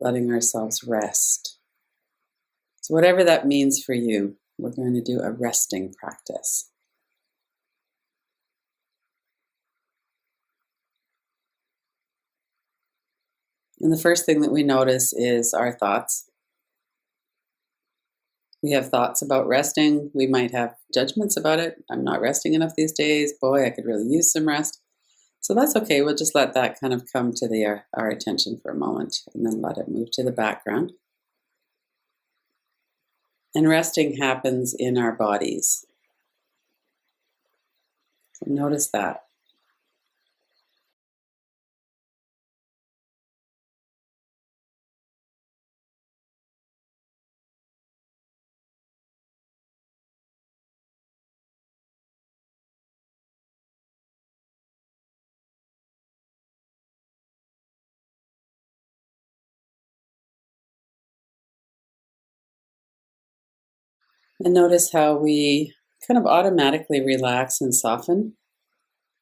letting ourselves rest. So whatever that means for you, we're going to do a resting practice. And the first thing that we notice is our thoughts. We have thoughts about resting. We might have judgments about it. I'm not resting enough these days. Boy, I could really use some rest. So that's okay. We'll just let that kind of come to our attention for a moment and then let it move to the background. And resting happens in our bodies. So notice that. And notice how we kind of automatically relax and soften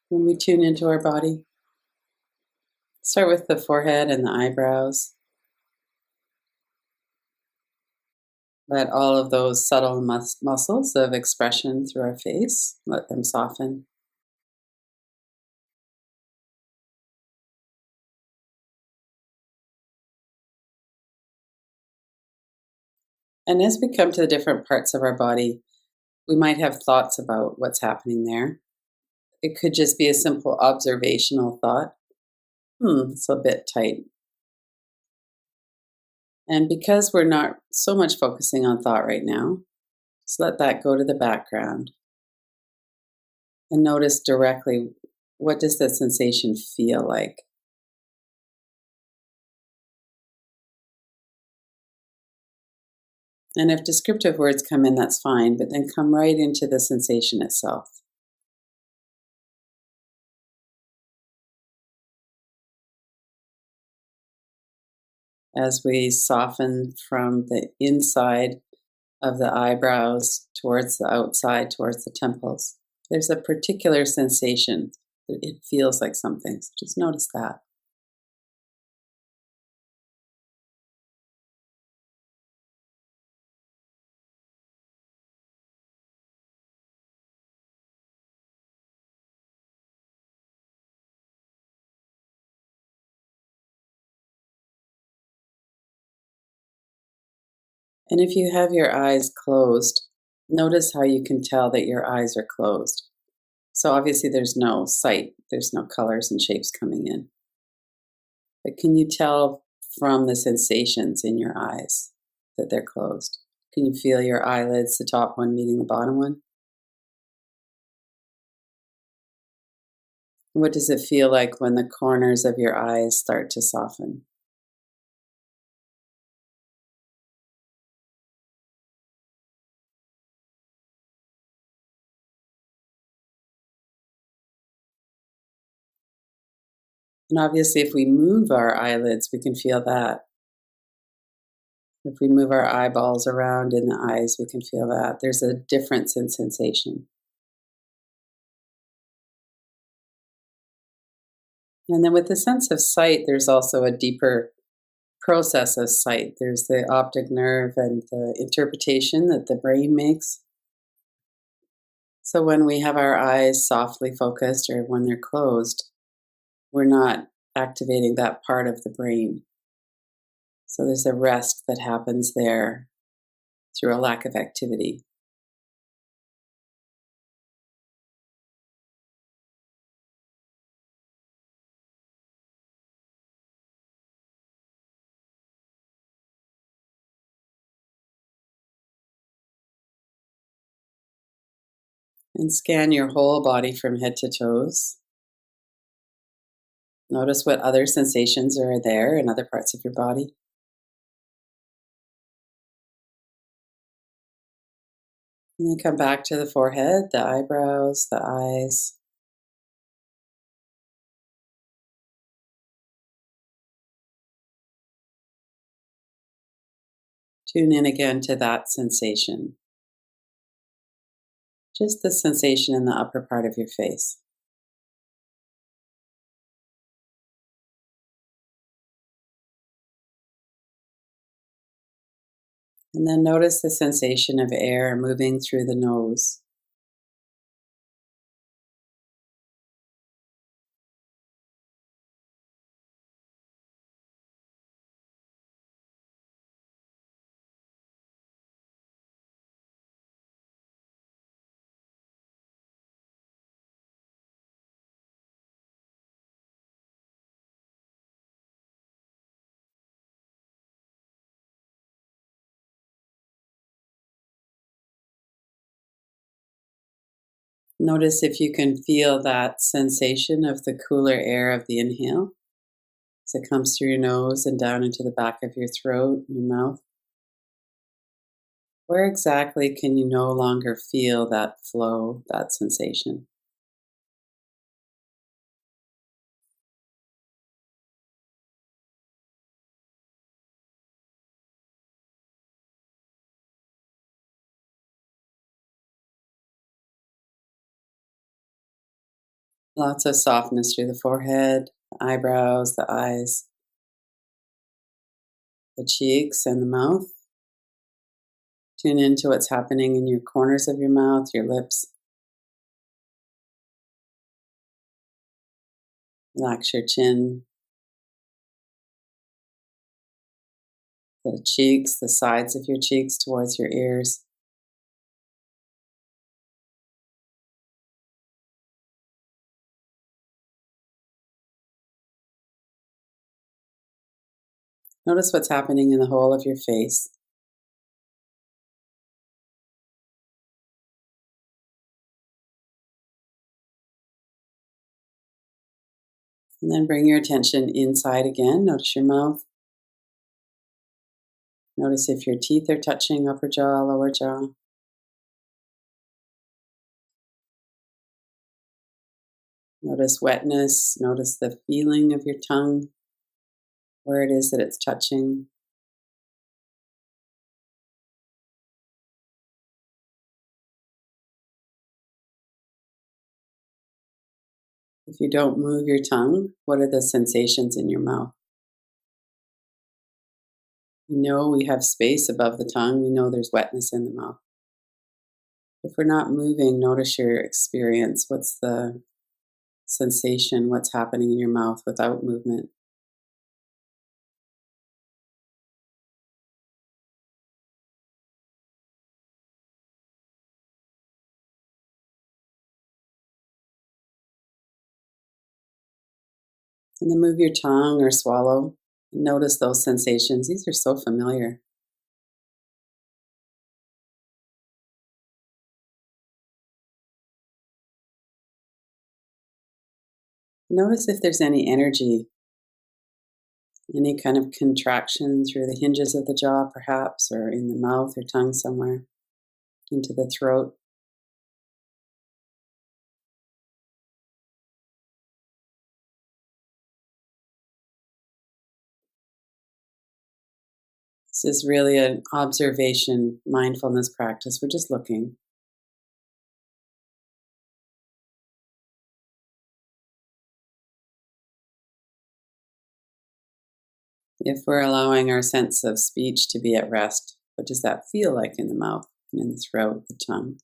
when we tune into our body. Start with the forehead and the eyebrows. Let all of those subtle muscles of expression through our face, let them soften. And as we come to the different parts of our body, we might have thoughts about what's happening there. It could just be a simple observational thought. It's a bit tight. And because we're not so much focusing on thought right now, just let that go to the background. And notice directly, what does the sensation feel like? And if descriptive words come in, that's fine, but then come right into the sensation itself. As we soften from the inside of the eyebrows towards the outside, towards the temples, there's a particular sensation. It feels like something. So just notice that. And if you have your eyes closed, notice how you can tell that your eyes are closed. So obviously there's no sight, there's no colors and shapes coming in. But can you tell from the sensations in your eyes that they're closed? Can you feel your eyelids, the top one meeting the bottom one? What does it feel like when the corners of your eyes start to soften? And obviously, if we move our eyelids, we can feel that. If we move our eyeballs around in the eyes, we can feel that. There's a difference in sensation. And then with the sense of sight, there's also a deeper process of sight. There's the optic nerve and the interpretation that the brain makes. So when we have our eyes softly focused or when they're closed, we're not activating that part of the brain. So there's a rest that happens there through a lack of activity. And scan your whole body from head to toes. Notice what other sensations are there in other parts of your body. And then come back to the forehead, the eyebrows, the eyes. Tune in again to that sensation. Just the sensation in the upper part of your face. And then notice the sensation of air moving through the nose. Notice if you can feel that sensation of the cooler air of the inhale as it comes through your nose and down into the back of your throat and your mouth. Where exactly can you no longer feel that flow, that sensation? Lots of softness through the forehead, the eyebrows, the eyes, the cheeks, and the mouth. Tune into what's happening in your corners of your mouth, your lips. Relax your chin, the cheeks, the sides of your cheeks towards your ears. Notice what's happening in the whole of your face. And then bring your attention inside again. Notice your mouth. Notice if your teeth are touching, upper jaw, lower jaw. Notice wetness. Notice the feeling of your tongue, where it is that it's touching. If you don't move your tongue, what are the sensations in your mouth? We know we have space above the tongue. We know there's wetness in the mouth. If we're not moving, notice your experience. What's the sensation? What's happening in your mouth without movement? And then move your tongue or swallow. Notice those sensations. These are so familiar. Notice if there's any energy, any kind of contraction through the hinges of the jaw, perhaps, or in the mouth or tongue somewhere, into the throat. This is really an observation, mindfulness practice. We're just looking. If we're allowing our sense of speech to be at rest, what does that feel like in the mouth and in the throat, the tongue?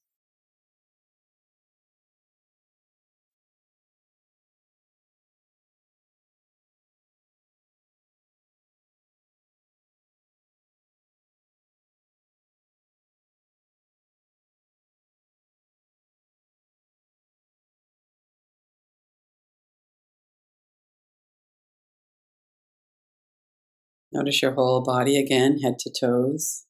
Notice your whole body again, head to toes.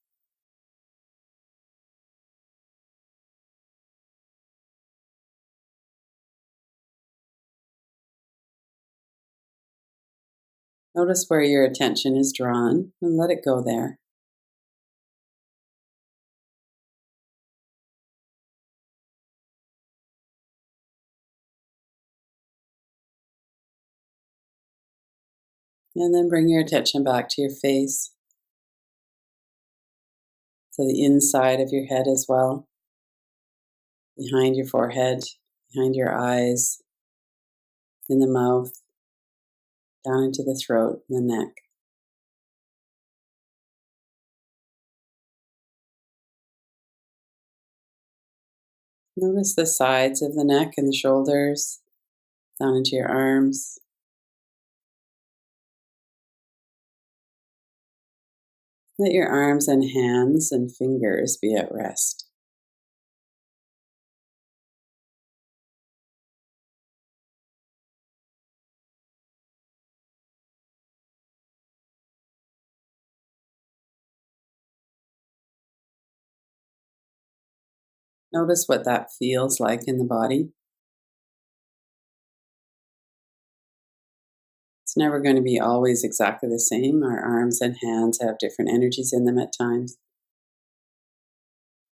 Notice where your attention is drawn and let it go there. And then bring your attention back to your face, to the inside of your head as well, behind your forehead, behind your eyes, in the mouth, down into the throat and the neck. Notice the sides of the neck and the shoulders, down into your arms. Let your arms and hands and fingers be at rest. Notice what that feels like in the body. It's never going to be always exactly the same. Our arms and hands have different energies in them at times.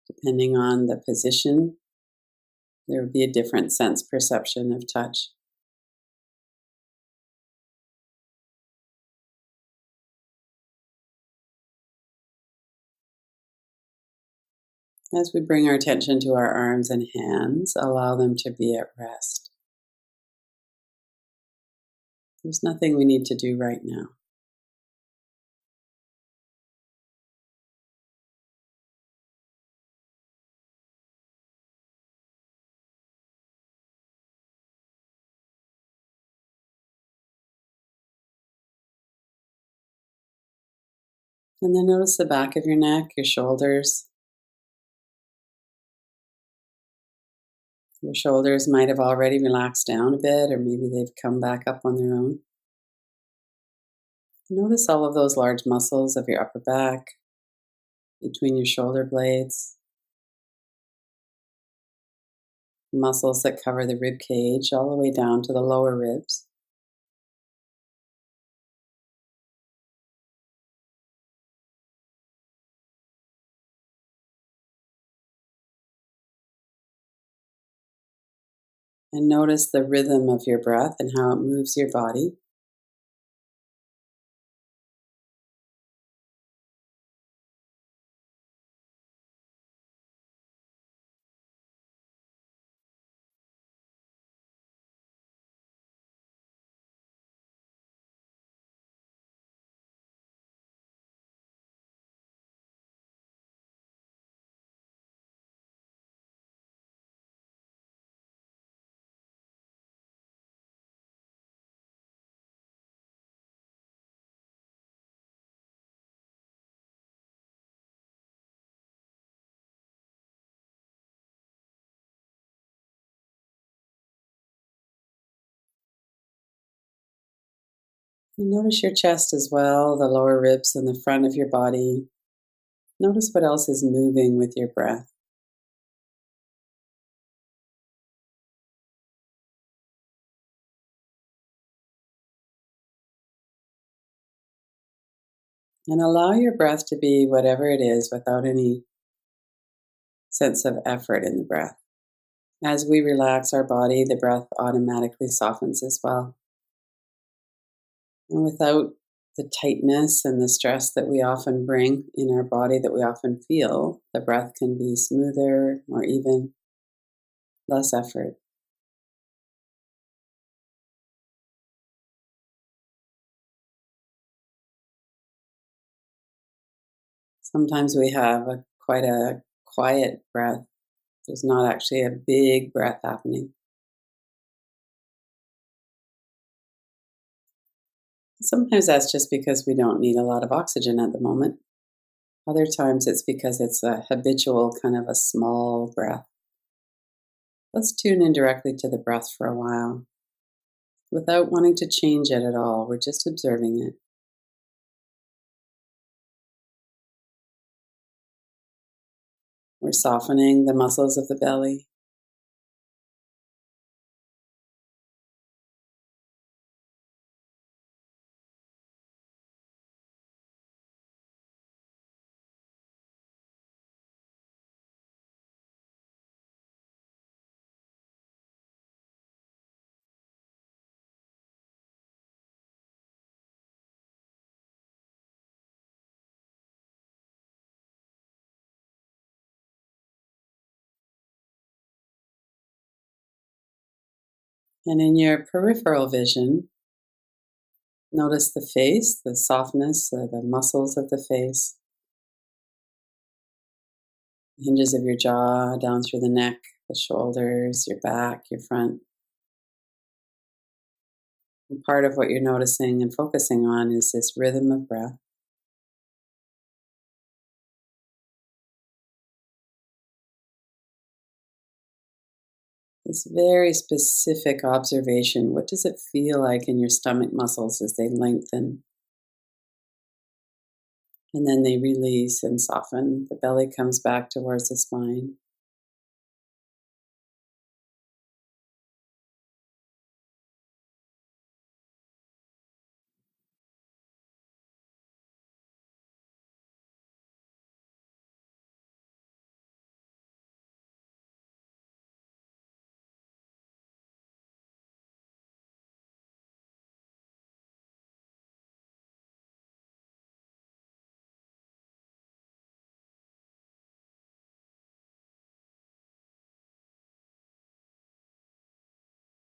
Depending on the position, there would be a different sense perception of touch. As we bring our attention to our arms and hands, allow them to be at rest. There's nothing we need to do right now. And then notice the back of your neck, your shoulders. Your shoulders might have already relaxed down a bit, or maybe they've come back up on their own. Notice all of those large muscles of your upper back, between your shoulder blades, muscles that cover the rib cage all the way down to the lower ribs. And notice the rhythm of your breath and how it moves your body. And notice your chest as well, the lower ribs and the front of your body. Notice what else is moving with your breath. And allow your breath to be whatever it is without any sense of effort in the breath. As we relax our body, the breath automatically softens as well. And without the tightness and the stress that we often bring in our body, that we often feel, the breath can be smoother or even less effort. Sometimes we have quite a quiet breath. There's not actually a big breath happening. Sometimes that's just because we don't need a lot of oxygen at the moment. Other times it's because it's a habitual kind of a small breath. Let's tune in directly to the breath for a while without wanting to change it at all. We're just observing it. We're softening the muscles of the belly. And in your peripheral vision, notice the face, the softness, the muscles of the face, hinges of your jaw down through the neck, the shoulders, your back, your front. And part of what you're noticing and focusing on is this rhythm of breath. This very specific observation. What does it feel like in your stomach muscles as they lengthen? And then they release and soften. The belly comes back towards the spine.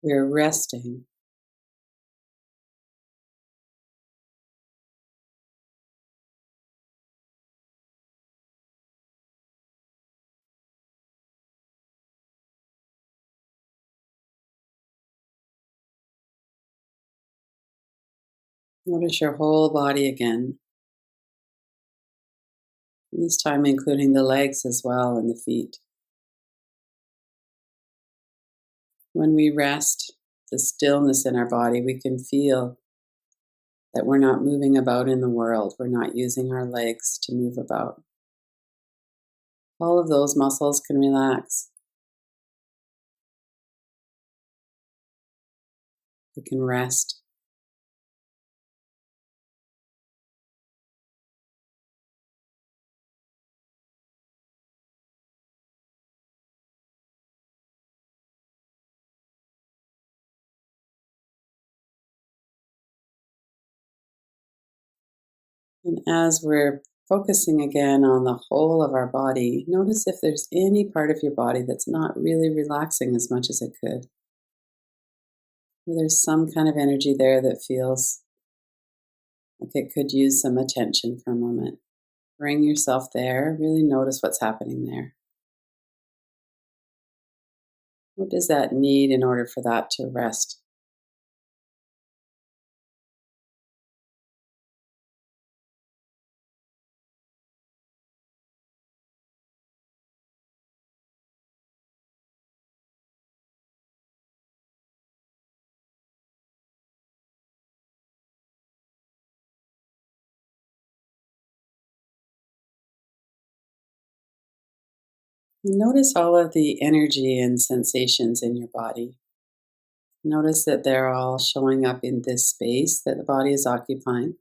We're resting. Notice your whole body again. This time including the legs as well and the feet. When we rest, the stillness in our body, we can feel that we're not moving about in the world. We're not using our legs to move about. All of those muscles can relax. We can rest. And as we're focusing again on the whole of our body, notice if there's any part of your body that's not really relaxing as much as it could. Where there's some kind of energy there that feels like it could use some attention for a moment. Bring yourself there. Really notice what's happening there. What does that need in order for that to rest? Notice all of the energy and sensations in your body. Notice that they're all showing up in this space that the body is occupying.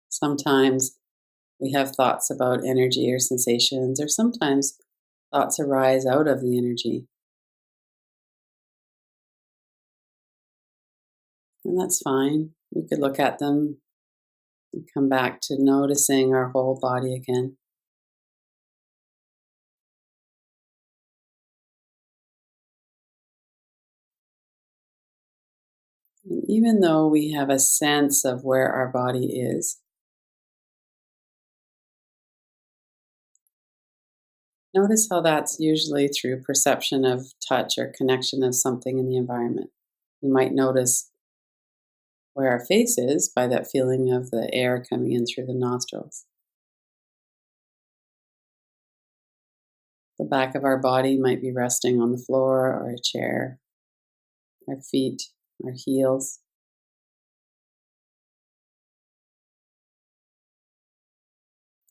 Sometimes we have thoughts about energy or sensations, or sometimes thoughts arise out of the energy. And that's fine. We could look at them and come back to noticing our whole body again. And even though we have a sense of where our body is, notice how that's usually through perception of touch or connection of something in the environment. You might notice where our face is by that feeling of the air coming in through the nostrils. The back of our body might be resting on the floor or a chair, our feet, our heels.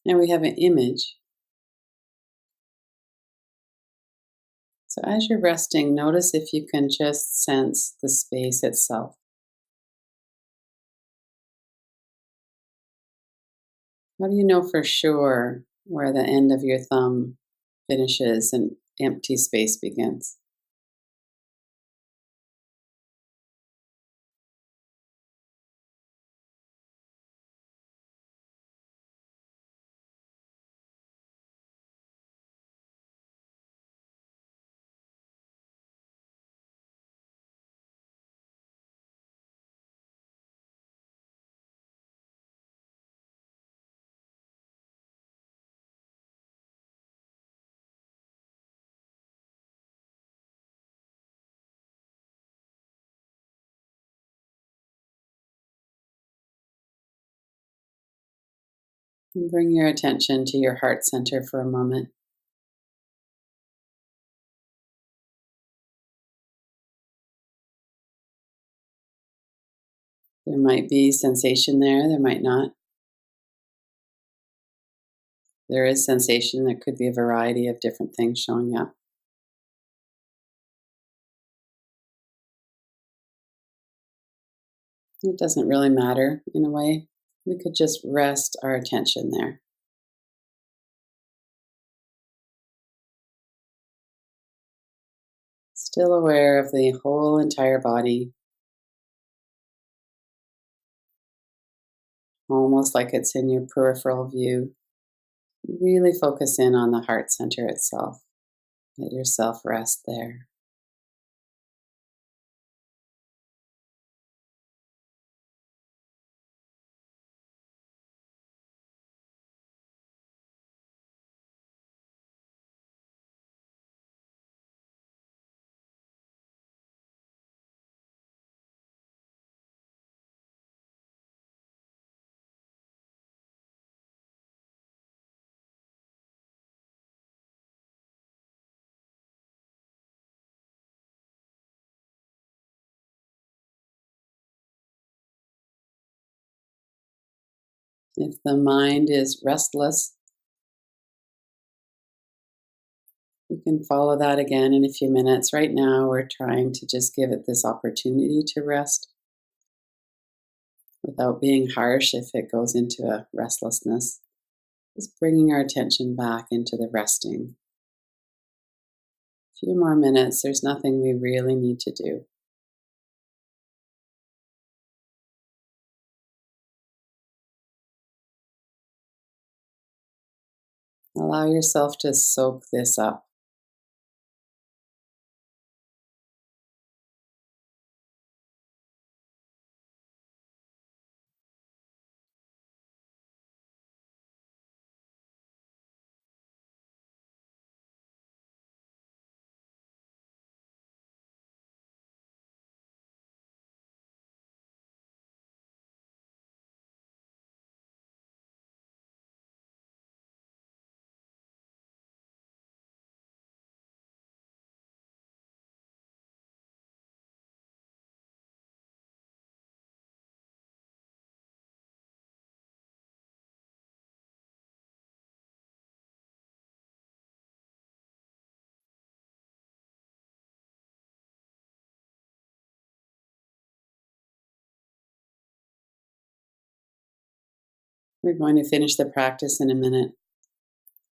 And we have an image. So as you're resting, notice if you can just sense the space itself. How do you know for sure where the end of your thumb finishes and empty space begins? And bring your attention to your heart center for a moment. There might be sensation there, there might not. There is sensation, there could be a variety of different things showing up. It doesn't really matter in a way. We could just rest our attention there. Still aware of the whole entire body, almost like it's in your peripheral view. Really focus in on the heart center itself. Let yourself rest there. If the mind is restless, you can follow that again in a few minutes. Right now, we're trying to just give it this opportunity to rest without being harsh if it goes into a restlessness. Just bringing our attention back into the resting. A few more minutes, there's nothing we really need to do. Allow yourself to soak this up. We're going to finish the practice in a minute.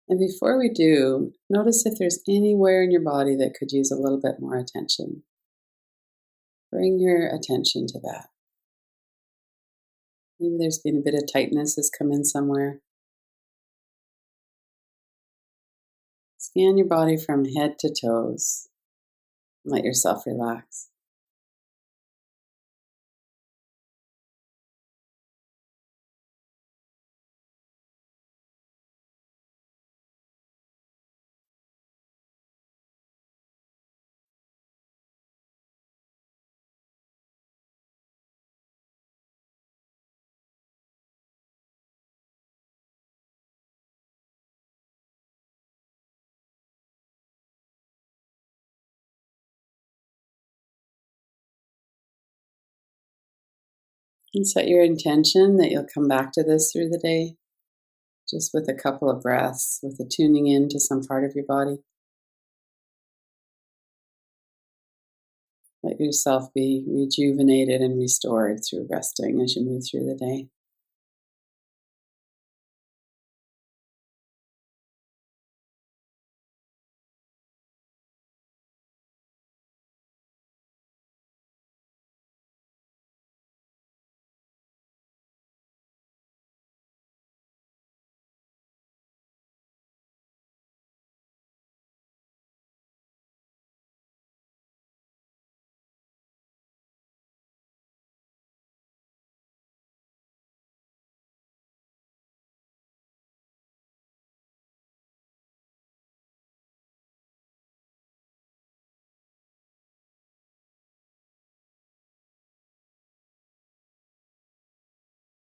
And before we do, notice if there's anywhere in your body that could use a little bit more attention. Bring your attention to that. Maybe there's been a bit of tightness has come in somewhere. Scan your body from head to toes. Let yourself relax. And set your intention that you'll come back to this through the day, just with a couple of breaths, with a tuning in to some part of your body. Let yourself be rejuvenated and restored through resting as you move through the day.